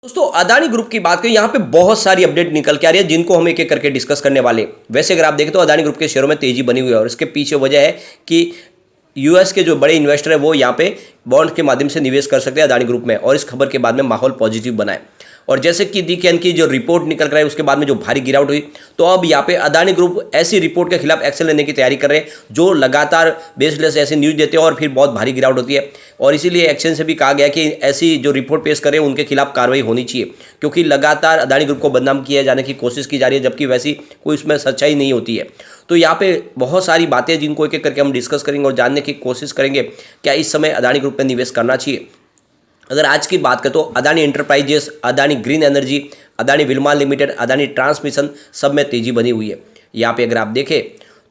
दोस्तों अदानी ग्रुप की बात करें, यहाँ पे बहुत सारी अपडेट निकल के आ रही है जिनको हम एक एक करके डिस्कस करने वाले हैं। वैसे अगर आप देखें तो अदानी ग्रुप के शेयरों में तेजी बनी हुई है और इसके पीछे वजह है कि यूएस के जो बड़े इन्वेस्टर है वो यहाँ पे बॉन्ड के माध्यम से निवेश कर सकते हैं अदानी ग्रुप में, और इस खबर के बाद में माहौल पॉजिटिव बना है। और जैसे कि डीकेएन की जो रिपोर्ट निकल कर आई उसके बाद में जो भारी गिरावट हुई, तो अब यहाँ पे अदानी ग्रुप ऐसी रिपोर्ट के खिलाफ एक्शन लेने की तैयारी कर रहे हैं जो लगातार बेसलेस ऐसी न्यूज देते हैं और फिर बहुत भारी गिरावट होती है। और इसीलिए एक्शन से भी कहा गया कि ऐसी जो रिपोर्ट पेश करें उनके खिलाफ कार्रवाई होनी चाहिए, क्योंकि लगातार अदानी ग्रुप को बदनाम किया जाने की कोशिश की जा रही है, जबकि वैसी कोई उसमें सच्चाई नहीं होती है। तो यहाँ पे बहुत सारी बातें जिनको एक एक करके हम डिस्कस करेंगे और जानने की कोशिश करेंगे क्या इस समय अदानी ग्रुप में निवेश करना चाहिए। अगर आज की बात करें तो Adani enterprises, Adani green energy, Adani Wilma limited, Adani transmission सब में तेजी बनी हुई है। यहाँ पे अगर आप देखें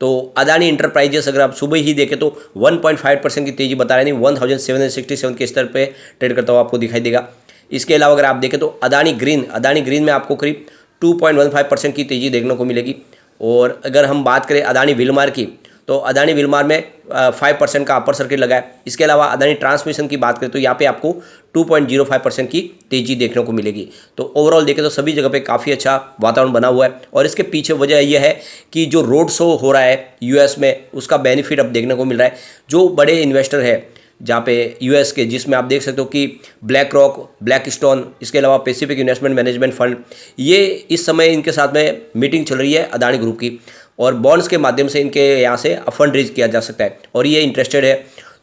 तो अदानी एंटरप्राइजेस अगर आप सुबह ही देखें तो 1.5% की तेजी बता रहे हैं, 1767 के स्तर पे ट्रेड करता हुआ आपको दिखाई देगा। इसके अलावा अगर आप देखें तो अदानी ग्रीन में आपको करीब 2.15% की तेजी देखने को मिलेगी। और अगर हम बात करें अदानी विलमार की, तो अदानी विलमार में 5% का अपर सर्किट लगा है। इसके अलावा अदानी ट्रांसमिशन की बात करें तो यहाँ पे आपको 2.05% की तेजी देखने को मिलेगी। तो ओवरऑल देखें तो सभी जगह पे काफ़ी अच्छा वातावरण बना हुआ है। और इसके पीछे वजह यह है कि जो रोड शो हो रहा है यूएस में उसका बेनिफिट अब देखने को मिल रहा है। जो बड़े इन्वेस्टर है जहाँ पे यूएस के, जिसमें आप देख सकते हो कि ब्लैक रॉक, ब्लैक स्टोन, इसके अलावा पैसिफिक इन्वेस्टमेंट मैनेजमेंट फंड, ये इस समय इनके साथ में मीटिंग चल रही है अदानी ग्रुप की, और बॉन्ड्स के माध्यम से इनके यहाँ से फंड रेज किया जा सकता है और ये इंटरेस्टेड है।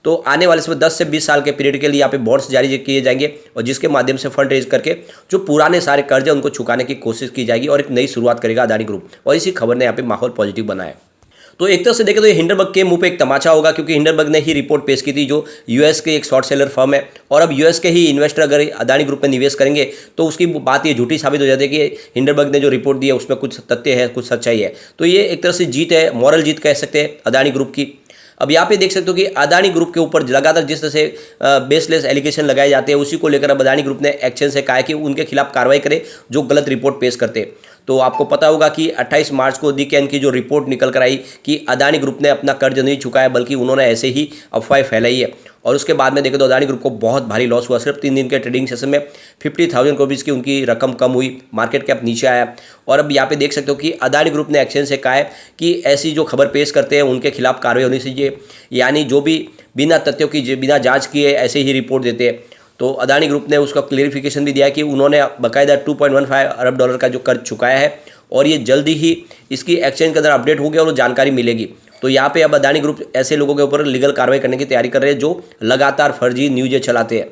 तो आने वाले समय 10 से 20 साल के पीरियड के लिए यहाँ पे बॉन्ड्स जारी किए जाएंगे और जिसके माध्यम से फंड रेज करके जो पुराने सारे कर्ज है उनको चुकाने की कोशिश की जाएगी और एक नई शुरुआत करेगा अदानी ग्रुप। और इसी खबर ने यहाँ पे माहौल पॉजिटिव बना है। तो एक तरह से देखें तो ये हिंडनबर्ग के मुंह पे एक तमाचा होगा, क्योंकि हिंडनबर्ग ने ही रिपोर्ट पेश की थी जो यूएस के एक शॉर्ट सेलर फर्म है, और अब यूएस के ही इन्वेस्टर अगर अदानी ग्रुप में निवेश करेंगे तो उसकी बात ये झूठी साबित हो जाती है कि हिंडनबर्ग ने जो रिपोर्ट दी है उसमें कुछ तथ्य है, कुछ सच्चाई है। तो ये एक तरह से जीत है, मॉरल जीत कह सकते हैं अदानी ग्रुप की। अब यहाँ पे देख सकते हो कि अदानी ग्रुप के ऊपर लगातार जिस तरह से बेसलेस एलिगेशन लगाए जाते हैं उसी को लेकर अब अदानी ग्रुप ने एक्शन से कहा है कि उनके खिलाफ कार्रवाई करे जो गलत रिपोर्ट पेश करते हैं। तो आपको पता होगा कि 28 मार्च को डीकेएन की जो रिपोर्ट निकल कर आई कि अदानी ग्रुप ने अपना कर्ज नहीं चुकाया बल्कि उन्होंने ऐसे ही अफवाहें फैलाई है। और उसके बाद में देखें तो अदानी ग्रुप को बहुत भारी लॉस हुआ। सिर्फ 3 दिन के ट्रेडिंग सेशन में 50,000 करोड़ की उनकी रकम कम हुई, मार्केट कैप नीचे आया। और अब यहाँ पे देख सकते हो कि अदानी ग्रुप ने एक्शन से कहा है कि ऐसी जो खबर पेश करते हैं उनके खिलाफ कार्रवाई होनी चाहिए, यानी जो भी बिना तथ्यों की, बिना जांच किए ऐसे ही रिपोर्ट देते हैं। तो अदानी ग्रुप ने उसका क्लेरिफिकेशन भी दिया कि उन्होंने बाकायदा $2.15 अरब का जो कर्ज चुकाया है और ये जल्दी ही इसकी एक्सचेंज के अंदर अपडेट होगी और वो जानकारी मिलेगी। तो यहाँ पे अब अदानी ग्रुप ऐसे लोगों के ऊपर लीगल कार्रवाई करने की तैयारी कर रहे हैं जो लगातार फर्जी न्यूज़ें चलाते हैं।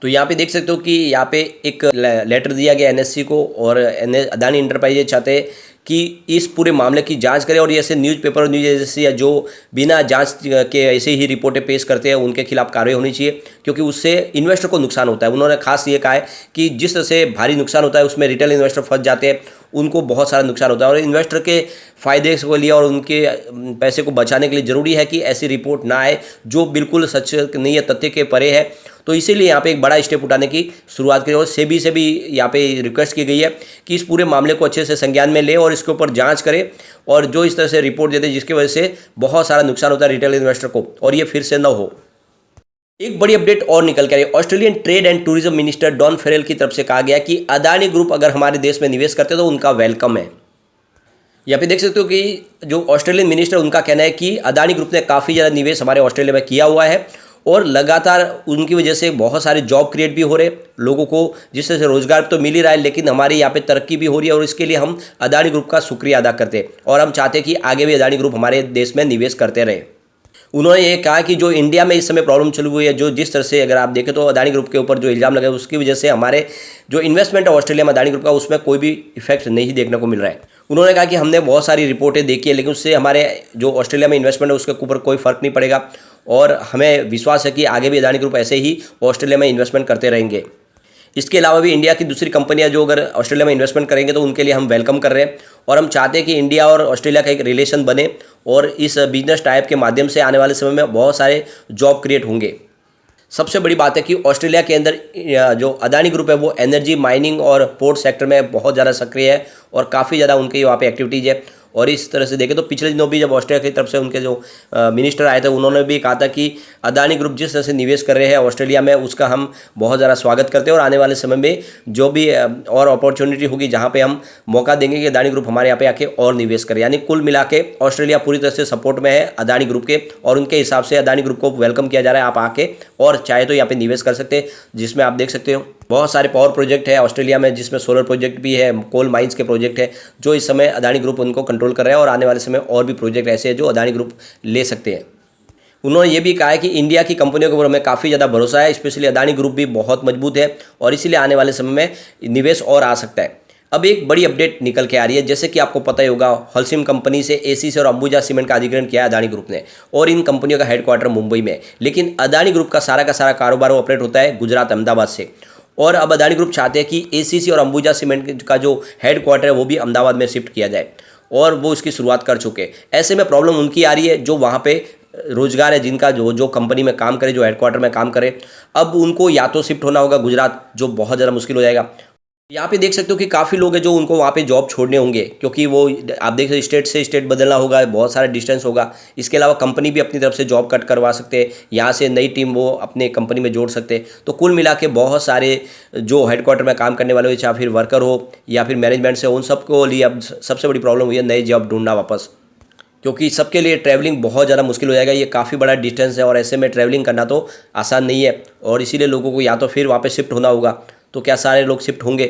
तो यहाँ पे देख सकते हो कि यहाँ पे एक लेटर दिया गया एनएससी को, और अदानी एंटरप्राइजेज चाहते हैं कि इस पूरे मामले की जांच करें और ऐसे न्यूज़पेपर और न्यूज़ एजेंसी या जो बिना जांच के ऐसे ही रिपोर्टें पेश करते हैं उनके खिलाफ कार्रवाई होनी चाहिए, क्योंकि उससे इन्वेस्टर को नुकसान होता है। उन्होंने खास ये कहा है कि जिस तरह से भारी नुकसान होता है उसमें रिटेल इन्वेस्टर फंस जाते हैं, उनको बहुत सारा नुकसान होता है। और इन्वेस्टर के फ़ायदे के लिए और उनके पैसे को बचाने के लिए ज़रूरी है कि ऐसी रिपोर्ट ना आए जो बिल्कुल सच नहीं है, तथ्य के परे है। तो इसीलिए यहाँ पे एक बड़ा स्टेप उठाने की शुरुआत करी और सेबी से भी यहाँ पे रिक्वेस्ट की गई है कि इस पूरे मामले को अच्छे से संज्ञान में ले और इसके ऊपर जांच करे, और जो इस तरह से रिपोर्ट देते जिसकी वजह से बहुत सारा नुकसान होता है रिटेल इन्वेस्टर को, और ये फिर से न हो। एक बड़ी अपडेट और निकल कर आई। Australian trade and tourism minister Don Farrell की तरफ से कहा गया कि अदानी ग्रुप अगर हमारे देश में निवेश करते तो उनका वेलकम है। यहाँ पे देख सकते हो कि जो ऑस्ट्रेलियन मिनिस्टर, उनका कहना है कि अदानी ग्रुप ने काफ़ी ज़्यादा निवेश हमारे ऑस्ट्रेलिया में किया हुआ है और लगातार उनकी वजह से बहुत सारे जॉब क्रिएट भी हो रहे लोगों को, जिस तरह से रोजगार तो मिल ही रहा है, लेकिन हमारे यहाँ पे तरक्की भी हो रही है और इसके लिए हम अदानी ग्रुप का शुक्रिया अदा करते हैं और हम चाहते हैं कि आगे भी अदानी ग्रुप हमारे देश में निवेश करते रहे। उन्होंने ये कहा कि जो इंडिया में इस समय प्रॉब्लम चली हुई है, जो जिस तरह से अगर आप देखें तो अदानी ग्रुप के ऊपर जो इल्ज़ाम लगे उसकी वजह से हमारे जो इन्वेस्टमेंट है ऑस्ट्रेलिया में अदानी ग्रुप का, उसमें कोई भी इफेक्ट नहीं देखने को मिल रहा है। उन्होंने कहा कि हमने बहुत सारी रिपोर्टें देखी है लेकिन उससे हमारे जो ऑस्ट्रेलिया में इन्वेस्टमेंट है उसके ऊपर कोई फर्क नहीं पड़ेगा और हमें विश्वास है कि आगे भी अदानी ग्रुप ऐसे ही ऑस्ट्रेलिया में इन्वेस्टमेंट करते रहेंगे। इसके अलावा भी इंडिया की दूसरी कंपनियां जो अगर ऑस्ट्रेलिया में इन्वेस्टमेंट करेंगे तो उनके लिए हम वेलकम कर रहे हैं और हम चाहते हैं कि इंडिया और ऑस्ट्रेलिया का एक रिलेशन बने और इस बिजनेस टाइप के माध्यम से आने वाले समय में बहुत सारे जॉब क्रिएट होंगे। सबसे बड़ी बात है कि ऑस्ट्रेलिया के अंदर जो अदानी ग्रुप है वो एनर्जी, माइनिंग और पोर्ट सेक्टर में बहुत ज़्यादा सक्रिय है और काफ़ी ज़्यादा उनके वहाँ पे एक्टिविटीज़ है और इस तरह से देखें तो पिछले दिनों भी जब ऑस्ट्रेलिया की तरफ से उनके जो मिनिस्टर आए थे उन्होंने भी कहा था कि अदानी ग्रुप जिस तरह से निवेश कर रहे हैं ऑस्ट्रेलिया में उसका हम बहुत ज़्यादा स्वागत करते हैं और आने वाले समय में जो भी और अपॉर्चुनिटी होगी जहाँ पे हम मौका देंगे कि अदानी ग्रुप हमारे यहाँ पे आके और निवेश करे। यानी कुल मिला के ऑस्ट्रेलिया पूरी तरह से सपोर्ट में है अदानी ग्रुप के और उनके हिसाब से अदानी ग्रुप को वेलकम किया जा रहा है। आप आके और चाहे तो यहाँ पे निवेश कर सकते हैं, जिसमें आप देख सकते हो बहुत सारे पावर प्रोजेक्ट है ऑस्ट्रेलिया में, जिसमें सोलर प्रोजेक्ट भी है, कोल माइंस के प्रोजेक्ट है जो इस समय अदानी ग्रुप उनको कंट्रोल कर रहा है और आने वाले समय और भी प्रोजेक्ट ऐसे हैं जो अदानी ग्रुप ले सकते हैं। उन्होंने ये भी कहा है कि इंडिया की कंपनियों के ऊपर हमें काफ़ी ज़्यादा भरोसा है, स्पेशली अदानी ग्रुप भी बहुत मजबूत है और इसीलिए आने वाले समय में निवेश और आ सकता है। अब एक बड़ी अपडेट निकल के आ रही है, जैसे कि आपको पता ही होगा हॉल्सिम कंपनी से एसीसी और अंबुजा सीमेंट का अधिग्रहण किया है अदानी ग्रुप ने और इन कंपनियों का हेडक्वार्टर मुंबई में है, लेकिन अदानी ग्रुप का सारा कारोबार वो ऑपरेट होता है गुजरात अहमदाबाद से। और अब अदानी ग्रुप चाहते हैं कि एसीसी और अंबुजा सीमेंट का जो हेडक्वार्टर है वो भी अहमदाबाद में शिफ्ट किया जाए और वो इसकी शुरुआत कर चुके। ऐसे में प्रॉब्लम उनकी आ रही है जो वहाँ पे रोजगार है, जिनका जो कंपनी में काम करे, जो हेडक्वार्टर में काम करे, अब उनको या तो शिफ्ट होना होगा गुजरात, जो बहुत ज़्यादा मुश्किल हो जाएगा। यहाँ पे देख सकते हो कि काफ़ी लोग हैं जो उनको वहाँ पे जॉब छोड़ने होंगे, क्योंकि वो आप देख सकते स्टेट से स्टेट बदलना होगा, बहुत सारा डिस्टेंस होगा। इसके अलावा कंपनी भी अपनी तरफ से जॉब कट करवा सकते हैं, यहाँ से नई टीम वो अपने कंपनी में जोड़ सकते हैं। तो कुल मिला के बहुत सारे जो हेडक्वार्टर में काम करने वाले हो, चाहे फिर वर्कर हो या फिर मैनेजमेंट से, उन सबको लिए अब सबसे बड़ी प्रॉब्लम हुई है नई जॉब ढूंढना वापस, क्योंकि सबके लिए ट्रैवलिंग बहुत ज़्यादा मुश्किल हो जाएगा। ये काफ़ी बड़ा डिस्टेंस है और ऐसे में ट्रैवलिंग करना तो आसान नहीं है और इसीलिए लोगों को या तो फिर वापस शिफ्ट होना होगा। तो क्या सारे लोग शिफ्ट होंगे?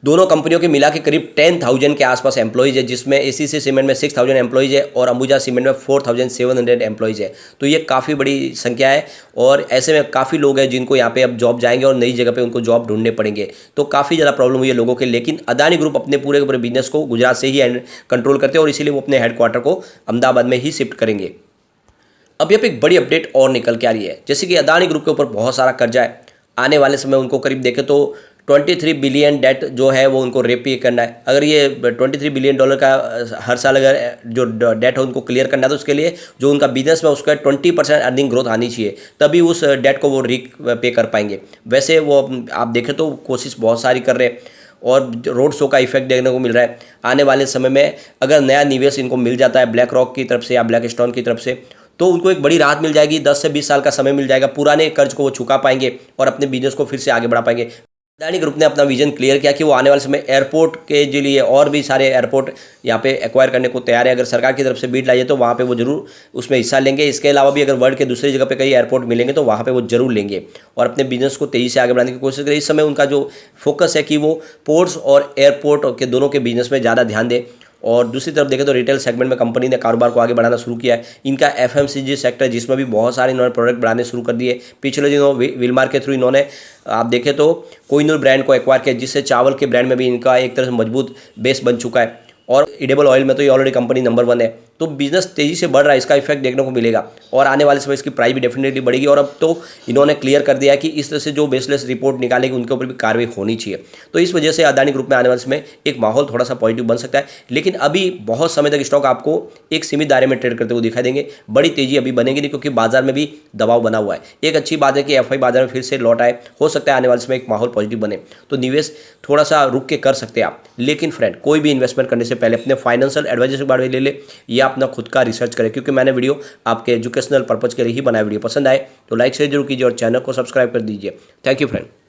दोनों कंपनियों के मिला के करीब 10,000 के आसपास एम्प्लॉइज़ है, जिसमें एसीसी सीमेंट में 6,000 एम्प्लॉइज़ है और अंबुजा सीमेंट में 4,700 एम्प्लॉइज़ है। तो ये काफ़ी बड़ी संख्या है और ऐसे में काफ़ी लोग हैं जिनको यहाँ पे अब जॉब जाएंगे और नई जगह पे उनको जॉब ढूंढने पड़ेंगे। तो काफ़ी ज़्यादा प्रॉब्लम हुई है लोगों के, लेकिन अदानी ग्रुप अपने पूरे के पूरे बिजनेस को गुजरात से ही कंट्रोल करते हैं और इसीलिए वो अपने हेडक्वार्टर को अहमदाबाद में ही शिफ्ट करेंगे। अब यहाँ पे एक बड़ी अपडेट और निकल के आ रही है, जैसे कि अदानी ग्रुप के ऊपर बहुत सारा कर्जा है। आने वाले समय उनको करीब देखें तो 23 बिलियन डेट जो है वो उनको पे करना है। अगर ये 23 बिलियन डॉलर का हर साल अगर जो डेट है उनको क्लियर करना है तो उसके लिए जो उनका बिजनेस में उसका 20% अर्निंग ग्रोथ आनी चाहिए, तभी उस डेट को वो पे कर पाएंगे। वैसे वो आप देखें तो कोशिश बहुत सारी कर रहे हैं और रोड शो का इफेक्ट देखने को मिल रहा है। आने वाले समय में अगर नया निवेश इनको मिल जाता है ब्लैक रॉक की तरफ से या ब्लैक स्टोन की तरफ से, तो उनको एक बड़ी राहत मिल जाएगी। 10 से 20 साल का समय मिल जाएगा, पुराने कर्ज को वो चुका पाएंगे और अपने बिजनेस को फिर से आगे बढ़ा पाएंगे। अदानी ग्रुप ने अपना विजन क्लियर किया कि वो आने वाले समय एयरपोर्ट के लिए और भी सारे एयरपोर्ट यहाँ पे एक्वायर करने को तैयार है। अगर सरकार की तरफ से बीड लाइए तो वहाँ पे वो जरूर उसमें हिस्सा लेंगे। इसके अलावा भी अगर वर्ल्ड के दूसरी जगह पे कई एयरपोर्ट मिलेंगे तो वहाँ पे वो जरूर लेंगे और अपने बिजनेस को तेज़ी से आगे बढ़ाने की कोशिश करें। इस समय उनका जो फोकस है कि वो पोर्ट्स और एयरपोर्ट के दोनों के बिजनेस में ज़्यादा ध्यान दें। और दूसरी तरफ देखें तो रिटेल सेगमेंट में कंपनी ने कारोबार को आगे बढ़ाना शुरू किया है। इनका एफएमसीजी सेक्टर, जिसमें भी बहुत सारे इन्होंने प्रोडक्ट बनाने शुरू कर दिए। पिछले दिनों विलमार के थ्रू इन्होंने आप देखें तो कोहिनूर ब्रांड को एक्वायर किया, जिससे चावल के ब्रांड में भी इनका एक तरह से मजबूत बेस बन चुका है और एडिबल ऑयल में तो ये ऑलरेडी कंपनी नंबर 1 है। तो बिजनेस तेज़ी से बढ़ रहा है, इसका इफेक्ट देखने को मिलेगा और आने वाले समय इसकी प्राइस भी डेफिनेटली बढ़ेगी। और अब तो इन्होंने क्लियर कर दिया है कि इस तरह से जो बेसलेस रिपोर्ट निकालेगी उनके ऊपर भी कार्रवाई होनी चाहिए। तो इस वजह से अदानी ग्रुप में आने वाले समय एक माहौल थोड़ा सा पॉजिटिव बन सकता है, लेकिन अभी बहुत समय तक स्टॉक आपको एक सीमित दायरे में ट्रेड करते हुए दिखाई देंगे। बड़ी तेजी अभी बनेगी नहीं, क्योंकि बाजार में भी दबाव बना हुआ है। एक अच्छी बात है कि एफआई बाजार में फिर से लौट आए, हो सकता है आने वाले समय एक माहौल पॉजिटिव बने, तो निवेश थोड़ा सा रुक के कर सकते हैं आप। लेकिन फ्रेंड, कोई भी इन्वेस्टमेंट करने से पहले अपने फाइनेंशियल एडवाइजर से बात ले ले या अपना खुद का रिसर्च करें, क्योंकि मैंने वीडियो आपके एजुकेशनल पर्पज के लिए ही बनाया। वीडियो पसंद आए तो लाइक शेयर जरूर कीजिए और चैनल को सब्सक्राइब कर दीजिए। Thank you friend.